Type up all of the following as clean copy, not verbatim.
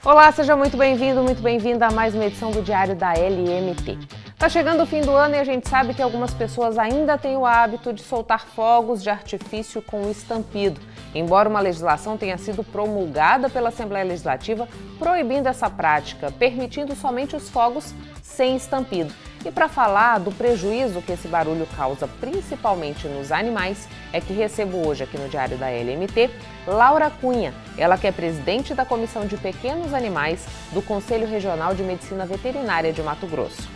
Olá, seja muito bem-vindo, muito bem-vinda a mais uma edição do Diário da LMT. Tá chegando o fim do ano e a gente sabe que algumas pessoas ainda têm o hábito de soltar fogos de artifício com estampido. Embora uma legislação tenha sido promulgada pela Assembleia Legislativa proibindo essa prática, permitindo somente os fogos sem estampido. E para falar do prejuízo que esse barulho causa, principalmente nos animais, é que recebo hoje aqui no Diário da LMT, Laura Cunha, ela que é presidente da Comissão de Pequenos Animais do Conselho Regional de Medicina Veterinária de Mato Grosso.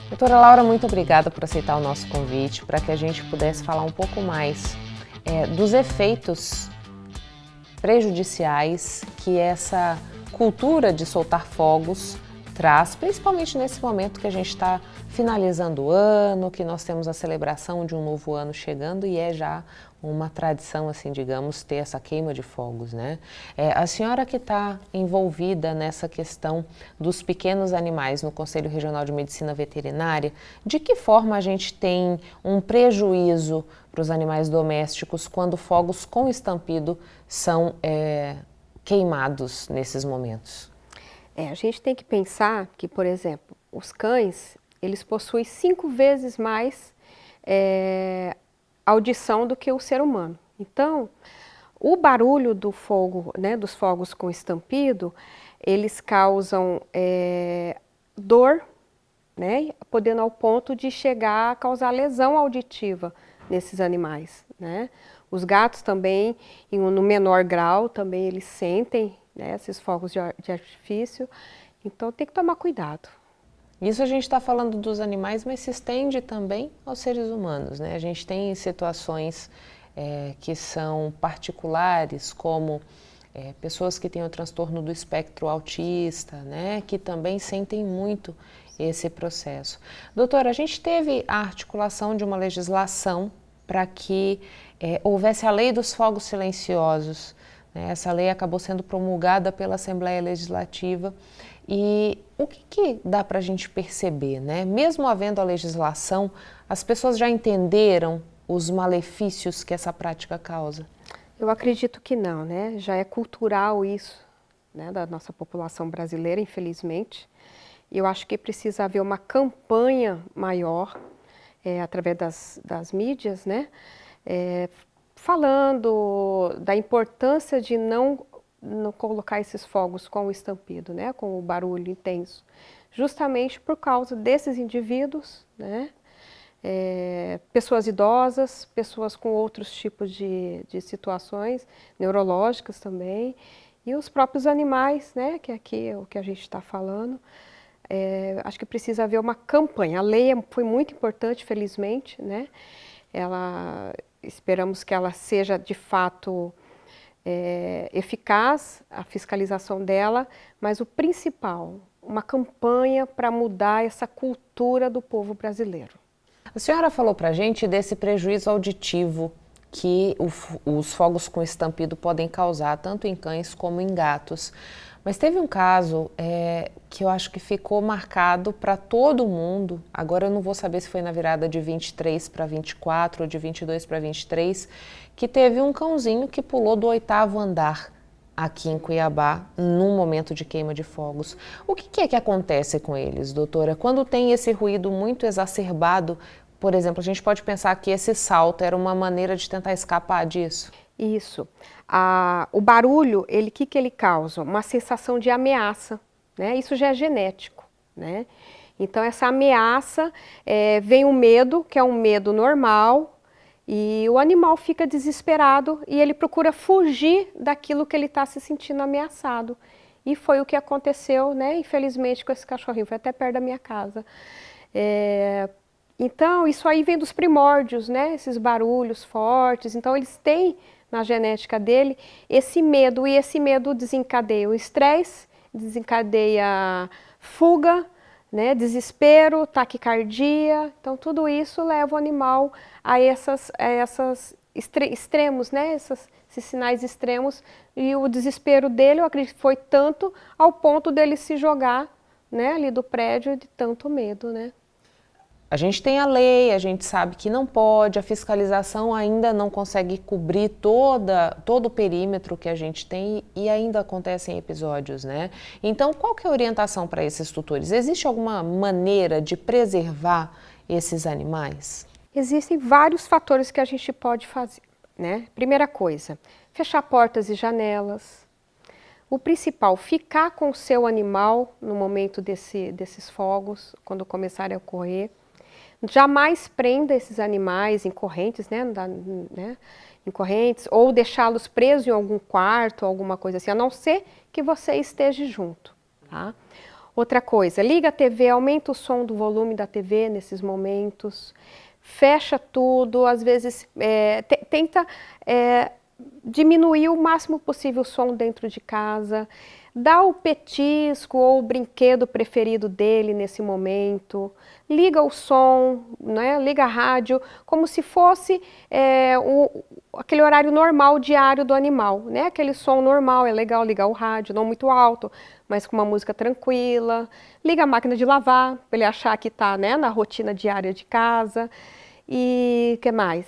Doutora Laura, muito obrigada por aceitar o nosso convite para que a gente pudesse falar um pouco mais dos efeitos prejudiciais que essa cultura de soltar fogos traz, principalmente nesse momento que a gente está finalizando o ano, que nós temos a celebração de um novo ano chegando e é já uma tradição, assim, digamos, ter essa queima de fogos, né? A senhora que está envolvida nessa questão dos pequenos animais no Conselho Regional de Medicina Veterinária, de que forma a gente tem um prejuízo para os animais domésticos quando fogos com estampido são queimados nesses momentos? A gente tem que pensar que, por exemplo, os cães, eles possuem 5 vezes mais audição do que o ser humano. Então, o barulho do fogo, né, dos fogos com estampido, eles causam dor, né, podendo ao ponto de chegar a causar lesão auditiva nesses animais, né? Os gatos também, no menor grau, também eles sentem, né, esses fogos de artifício, então tem que tomar cuidado. Isso a gente está falando dos animais, mas se estende também aos seres humanos, né? A gente tem situações que são particulares, como pessoas que têm o transtorno do espectro autista, né, que também sentem muito esse processo. Doutora, a gente teve a articulação de uma legislação para que houvesse a lei dos fogos silenciosos. Essa lei acabou sendo promulgada pela Assembleia Legislativa e o que dá para a gente perceber, né? Mesmo havendo a legislação, as pessoas já entenderam os malefícios que essa prática causa? Eu acredito que não, né? Já é cultural isso, né, da nossa população brasileira, infelizmente. E eu acho que precisa haver uma campanha maior, através das mídias, né? Falando da importância de não colocar esses fogos com o estampido, né, com o barulho intenso, justamente por causa desses indivíduos, né, pessoas idosas, pessoas com outros tipos de situações neurológicas também, e os próprios animais, né, que aqui é o que a gente está falando. Acho que precisa haver uma campanha. A lei foi muito importante, felizmente, né? Esperamos que ela seja de fato eficaz, a fiscalização dela, mas o principal, uma campanha para mudar essa cultura do povo brasileiro. A senhora falou para a gente desse prejuízo auditivo que os fogos com estampido podem causar, tanto em cães como em gatos. Mas teve um caso que eu acho que ficou marcado para todo mundo. Agora eu não vou saber se foi na virada de 23 para 24 ou de 22 para 23, que teve um cãozinho que pulou do 8º andar aqui em Cuiabá, num momento de queima de fogos. O que é que acontece com eles, doutora? Quando tem esse ruído muito exacerbado, por exemplo, a gente pode pensar que esse salto era uma maneira de tentar escapar disso? Isso. O barulho, que ele causa? Uma sensação de ameaça, né? Isso já é genético, né? Então, essa ameaça, vem o medo, que é um medo normal, e o animal fica desesperado e ele procura fugir daquilo que ele está se sentindo ameaçado. E foi o que aconteceu, né? Infelizmente, com esse cachorrinho, foi até perto da minha casa. Então, isso aí vem dos primórdios, né? Esses barulhos fortes. Então, eles têm na genética dele esse medo, e esse medo desencadeia o estresse, desencadeia fuga, né? Desespero, taquicardia. Então, tudo isso leva o animal a esses extremos, né? Esses sinais extremos. E o desespero dele, eu acredito que foi tanto ao ponto dele se jogar, né, ali do prédio de tanto medo, né? a gente tem a lei, a gente sabe que não pode, a fiscalização ainda não consegue cobrir todo o perímetro que a gente tem e ainda acontecem episódios, né? Então, qual que é a orientação para esses tutores? Existe alguma maneira de preservar esses animais? Existem vários fatores que a gente pode fazer, né? Primeira coisa, fechar portas e janelas. O principal, ficar com o seu animal no momento desses fogos, quando começarem a ocorrer. Jamais prenda esses animais em correntes, né, em correntes, ou deixá-los presos em algum quarto, alguma coisa assim, a não ser que você esteja junto, tá? Outra coisa, liga a TV, aumenta o som do volume da TV nesses momentos, fecha tudo, às vezes tenta diminuir o máximo possível o som dentro de casa, dá o petisco ou o brinquedo preferido dele nesse momento, liga o som, né, liga a rádio, como se fosse aquele horário normal diário do animal, né? Aquele som normal, é legal ligar o rádio, não muito alto, mas com uma música tranquila, liga a máquina de lavar, para ele achar que está, né, na rotina diária de casa. E o que mais?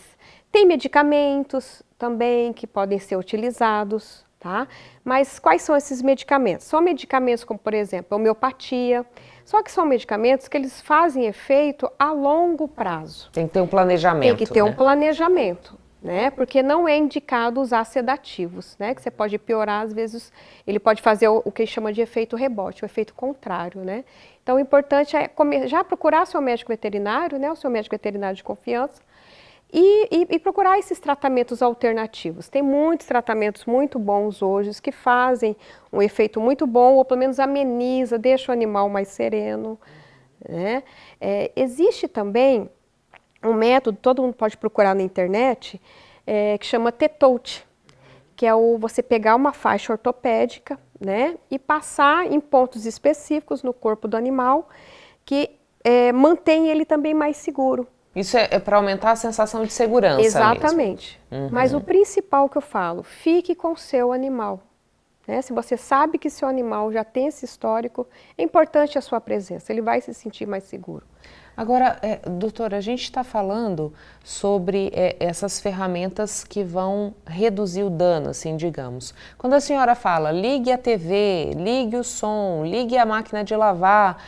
Tem medicamentos também que podem ser utilizados, tá? Mas quais são esses medicamentos? São medicamentos como, por exemplo, a homeopatia, só que são medicamentos que eles fazem efeito a longo prazo. Tem que ter um planejamento. Tem que ter um planejamento, né? Porque não é indicado usar sedativos, né? Que você pode piorar, às vezes, ele pode fazer o que chama de efeito rebote, o efeito contrário, né? Então, o importante é já procurar seu médico veterinário, né? O seu médico veterinário de confiança, e procurar esses tratamentos alternativos. Tem muitos tratamentos muito bons hoje que fazem um efeito muito bom, ou pelo menos ameniza, deixa o animal mais sereno, né? Existe também um método, todo mundo pode procurar na internet, que chama T-Touch, que é você pegar uma faixa ortopédica, né, e passar em pontos específicos no corpo do animal, que mantém ele também mais seguro. Isso é para aumentar a sensação de segurança. Exatamente. Mesmo. Uhum. Mas o principal que eu falo, fique com o seu animal. Né? Se você sabe que seu animal já tem esse histórico, é importante a sua presença, ele vai se sentir mais seguro. Agora, doutora, a gente está falando sobre essas ferramentas que vão reduzir o dano, assim, digamos. Quando a senhora fala, ligue a TV, ligue o som, ligue a máquina de lavar,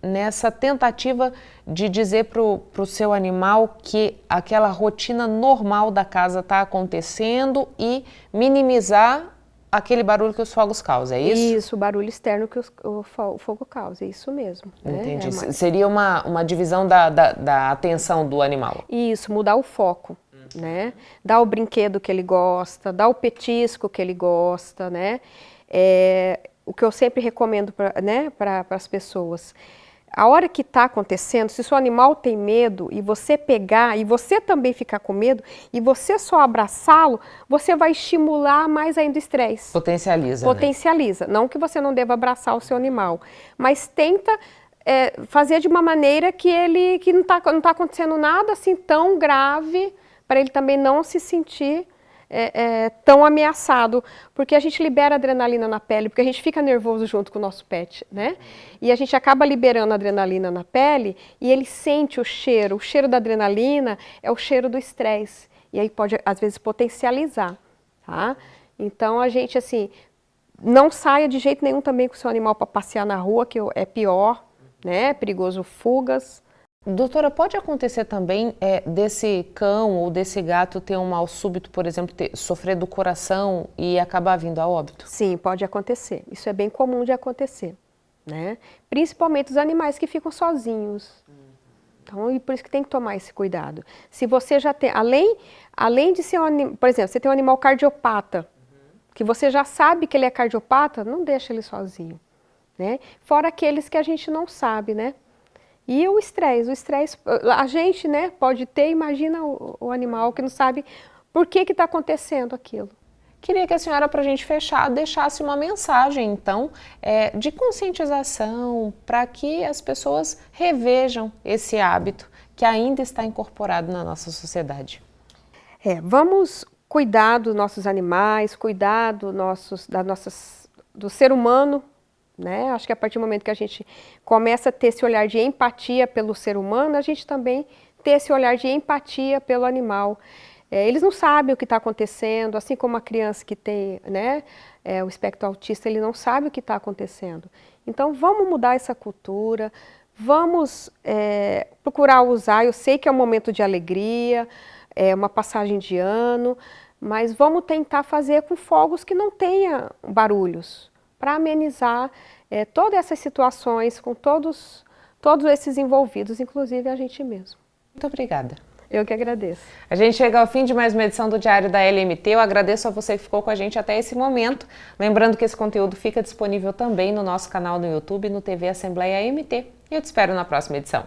nessa tentativa de dizer para o seu animal que aquela rotina normal da casa está acontecendo e minimizar aquele barulho que os fogos causam, é isso? Isso, o barulho externo que o fogo causa, é isso mesmo. Entendi. Seria uma divisão da atenção do animal. Isso, mudar o foco, né? Dar o brinquedo que ele gosta, dar o petisco que ele gosta, né? O que eu sempre recomendo para as pessoas. A hora que está acontecendo, se seu animal tem medo e você pegar, e você também ficar com medo, e você só abraçá-lo, você vai estimular mais ainda o estresse. Potencializa, Potencializa. Né? Não que você não deva abraçar o seu animal, mas tenta fazer de uma maneira que não tá acontecendo nada assim tão grave, para ele também não se sentir tão ameaçado, porque a gente libera adrenalina na pele, porque a gente fica nervoso junto com o nosso pet, né? E a gente acaba liberando adrenalina na pele e ele sente o cheiro da adrenalina é o cheiro do estresse, e aí pode, às vezes, potencializar, tá? Então, a gente, assim, não saia de jeito nenhum também com o seu animal para passear na rua, que é pior, né? É perigoso fugas. Doutora, pode acontecer também desse cão ou desse gato ter um mal súbito, por exemplo, sofrer do coração e acabar vindo a óbito? Sim, pode acontecer. Isso é bem comum de acontecer, né? Principalmente os animais que ficam sozinhos. Então, e por isso que tem que tomar esse cuidado. Se você já tem, além de ser por exemplo, você tem um animal cardiopata, que você já sabe que ele é cardiopata, não deixa ele sozinho, né? Fora aqueles que a gente não sabe, né? E o estresse, a gente, né, pode ter, imagina o animal que não sabe por que está acontecendo aquilo. Queria que a senhora, para a gente fechar, deixasse uma mensagem, então, de conscientização, para que as pessoas revejam esse hábito que ainda está incorporado na nossa sociedade. Vamos cuidar dos nossos animais, cuidar do ser humano, né? Acho que a partir do momento que a gente começa a ter esse olhar de empatia pelo ser humano, a gente também ter esse olhar de empatia pelo animal. Eles não sabem o que está acontecendo, assim como a criança que tem, né, o espectro autista, ele não sabe o que está acontecendo. Então, vamos mudar essa cultura, vamos procurar usar, eu sei que é um momento de alegria, é uma passagem de ano, mas vamos tentar fazer com fogos que não tenha barulhos, para amenizar todas essas situações com todos esses envolvidos, inclusive a gente mesmo. Muito obrigada. Eu que agradeço. A gente chega ao fim de mais uma edição do Diário da LMT. Eu agradeço a você que ficou com a gente até esse momento. Lembrando que esse conteúdo fica disponível também no nosso canal no YouTube, no TV Assembleia MT. E eu te espero na próxima edição.